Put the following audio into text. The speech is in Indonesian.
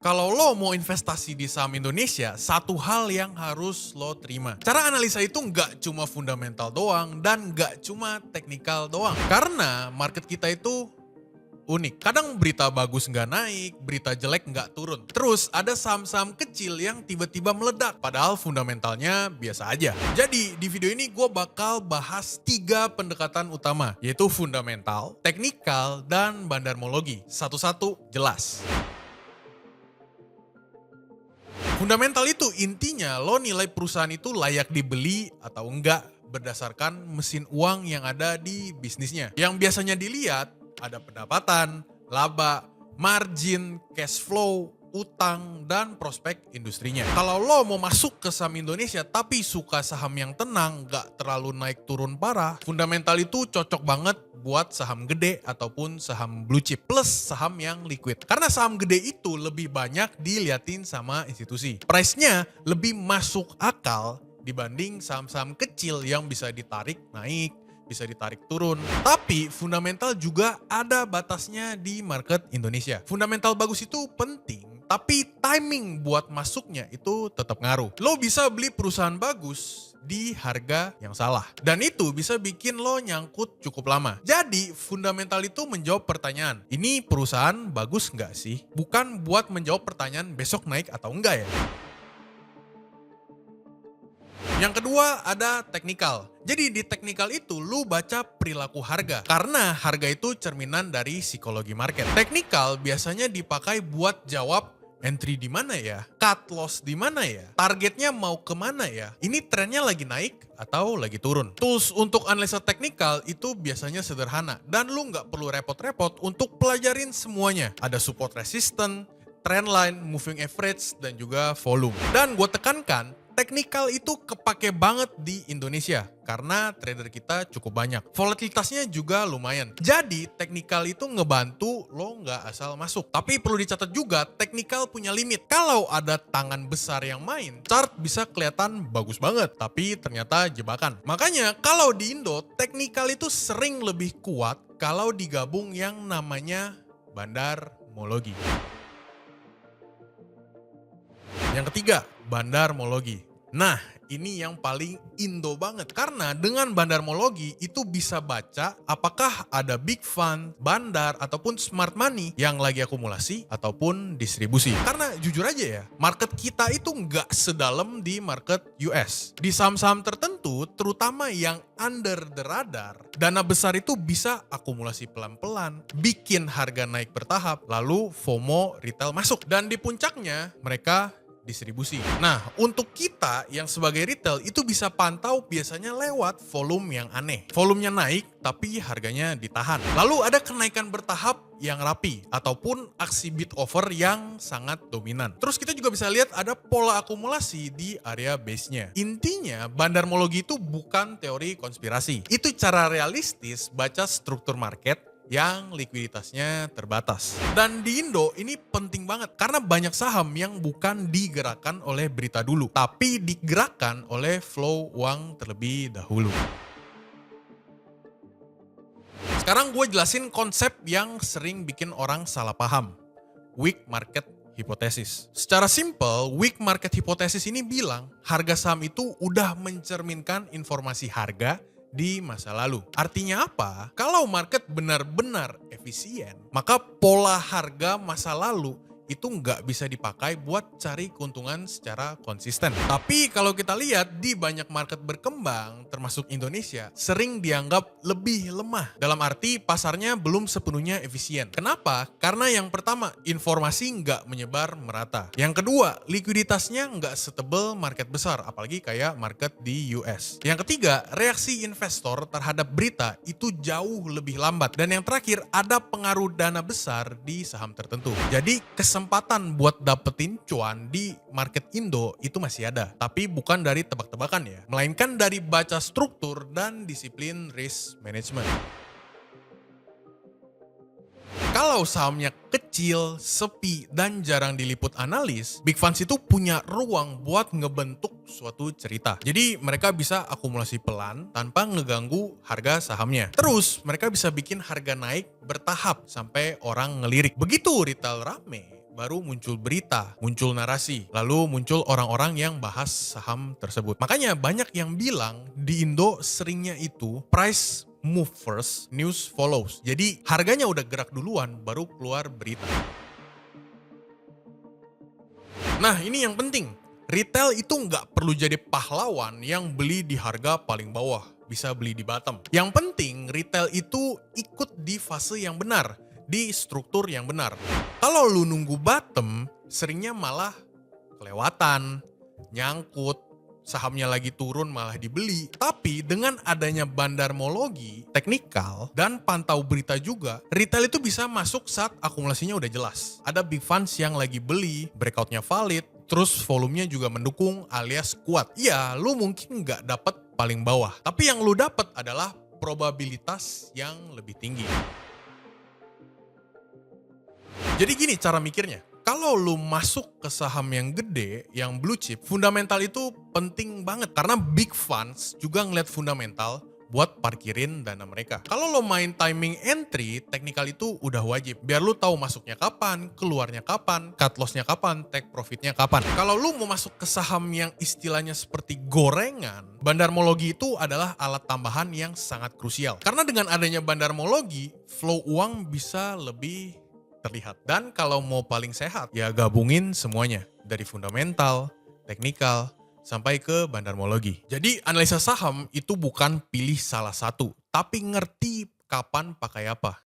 Kalau lo mau investasi di saham Indonesia, satu hal yang harus lo terima. Cara analisa itu nggak cuma fundamental doang dan nggak cuma teknikal doang. Karena market kita itu unik. Kadang berita bagus nggak naik, berita jelek nggak turun. Terus ada saham-saham kecil yang tiba-tiba meledak. Padahal fundamentalnya biasa aja. Jadi di video ini gue bakal bahas 3 pendekatan utama. Yaitu fundamental, teknikal, dan bandarmologi. Satu-satu jelas. Fundamental itu intinya lo nilai perusahaan itu layak dibeli atau enggak berdasarkan mesin uang yang ada di bisnisnya. Yang biasanya dilihat ada pendapatan, laba, margin, cash flow, utang, dan prospek industrinya. Kalau lo mau masuk ke saham Indonesia tapi suka saham yang tenang, gak terlalu naik turun parah, fundamental itu cocok banget buat saham gede ataupun saham blue chip plus saham yang liquid. Karena saham gede itu lebih banyak diliatin sama institusi. Price-nya lebih masuk akal dibanding saham-saham kecil yang bisa ditarik naik, bisa ditarik turun. Tapi fundamental juga ada batasnya di market Indonesia. Fundamental bagus itu penting, tapi timing buat masuknya itu tetap ngaruh. Lo bisa beli perusahaan bagus di harga yang salah. Dan itu bisa bikin lo nyangkut cukup lama. Jadi fundamental itu menjawab pertanyaan, ini perusahaan bagus nggak sih? Bukan buat menjawab pertanyaan besok naik atau enggak ya. Yang kedua ada teknikal. Jadi di teknikal itu lu baca perilaku harga. Karena harga itu cerminan dari psikologi market. Teknikal biasanya dipakai buat jawab entry di mana ya? Cut loss di mana ya? Targetnya mau kemana ya? Ini trennya lagi naik atau lagi turun? Tools untuk analisa teknikal itu biasanya sederhana. Dan lu nggak perlu repot-repot untuk pelajarin semuanya. Ada support resistance, trendline, moving average, dan juga volume. Dan gue tekankan, teknikal itu kepake banget di Indonesia karena trader kita cukup banyak. Volatilitasnya juga lumayan. Jadi teknikal itu ngebantu lo nggak asal masuk. Tapi perlu dicatat juga teknikal punya limit. Kalau ada tangan besar yang main, chart bisa kelihatan bagus banget. Tapi ternyata jebakan. Makanya kalau di Indo, teknikal itu sering lebih kuat kalau digabung yang namanya bandarmologi. Yang ketiga, bandarmologi. Nah, ini yang paling Indo banget. Karena dengan bandarmologi itu bisa baca apakah ada big fund, bandar, ataupun smart money yang lagi akumulasi ataupun distribusi. Karena jujur aja ya, market kita itu nggak sedalam di market US. Di saham-saham tertentu, terutama yang under the radar, dana besar itu bisa akumulasi pelan-pelan, bikin harga naik bertahap, lalu FOMO retail masuk. Dan di puncaknya, mereka distribusi. Nah, untuk kita yang sebagai retail itu bisa pantau biasanya lewat volume yang aneh. Volumenya naik tapi harganya ditahan. Lalu ada kenaikan bertahap yang rapi ataupun aksi bid over yang sangat dominan. Terus kita juga bisa lihat ada pola akumulasi di area base-nya. Intinya bandarmologi itu bukan teori konspirasi. Itu cara realistis baca struktur market yang likuiditasnya terbatas. Dan di Indo ini penting banget karena banyak saham yang bukan digerakkan oleh berita dulu, tapi digerakkan oleh flow uang terlebih dahulu. Sekarang gue jelasin konsep yang sering bikin orang salah paham. Weak market hypothesis. Secara simple, weak market hypothesis ini bilang harga saham itu udah mencerminkan informasi harga di masa lalu. Artinya apa? Kalau market benar-benar efisien, maka pola harga masa lalu itu nggak bisa dipakai buat cari keuntungan secara konsisten. Tapi kalau kita lihat di banyak market berkembang, termasuk Indonesia, sering dianggap lebih lemah. Dalam arti pasarnya belum sepenuhnya efisien. Kenapa? Karena yang pertama, informasi nggak menyebar merata. Yang kedua, likuiditasnya nggak setebal market besar, apalagi kayak market di US. Yang ketiga, reaksi investor terhadap berita itu jauh lebih lambat. Dan yang terakhir, ada pengaruh dana besar di saham tertentu. Jadi kesempatan buat dapetin cuan di market Indo itu masih ada. Tapi bukan dari tebak-tebakan ya, melainkan dari baca struktur dan disiplin risk management. Kalau sahamnya kecil, sepi, dan jarang diliput analis, big funds itu punya ruang buat ngebentuk suatu cerita. Jadi mereka bisa akumulasi pelan tanpa ngeganggu harga sahamnya. Terus mereka bisa bikin harga naik bertahap sampai orang ngelirik. Begitu retail rame, baru muncul berita, muncul narasi, lalu muncul orang-orang yang bahas saham tersebut. Makanya banyak yang bilang di Indo seringnya itu price move first, news follows. Jadi harganya udah gerak duluan, baru keluar berita. Nah ini yang penting, retail itu nggak perlu jadi pahlawan yang beli di harga paling bawah, bisa beli di bottom. Yang penting retail itu ikut di fase yang benar, di struktur yang benar. Kalau lu nunggu bottom, seringnya malah kelewatan, nyangkut, sahamnya lagi turun malah dibeli. Tapi dengan adanya bandarmologi, teknikal, dan pantau berita juga, retail itu bisa masuk saat akumulasinya udah jelas. Ada big funds yang lagi beli, breakoutnya valid, terus volumenya juga mendukung alias kuat. Iya, lu mungkin nggak dapet paling bawah, tapi yang lu dapet adalah probabilitas yang lebih tinggi. Jadi gini cara mikirnya, kalau lu masuk ke saham yang gede, yang blue chip, fundamental itu penting banget. Karena big funds juga ngeliat fundamental buat parkirin dana mereka. Kalau lo main timing entry, technical itu udah wajib. Biar lu tahu masuknya kapan, keluarnya kapan, cut lossnya kapan, take profitnya kapan. Kalau lu mau masuk ke saham yang istilahnya seperti gorengan, bandarmologi itu adalah alat tambahan yang sangat krusial. Karena dengan adanya bandarmologi, flow uang bisa lebih terlihat. Dan kalau mau paling sehat, ya gabungin semuanya. Dari fundamental, teknikal, sampai ke bandarmologi. Jadi analisa saham itu bukan pilih salah satu, tapi ngerti kapan pakai apa.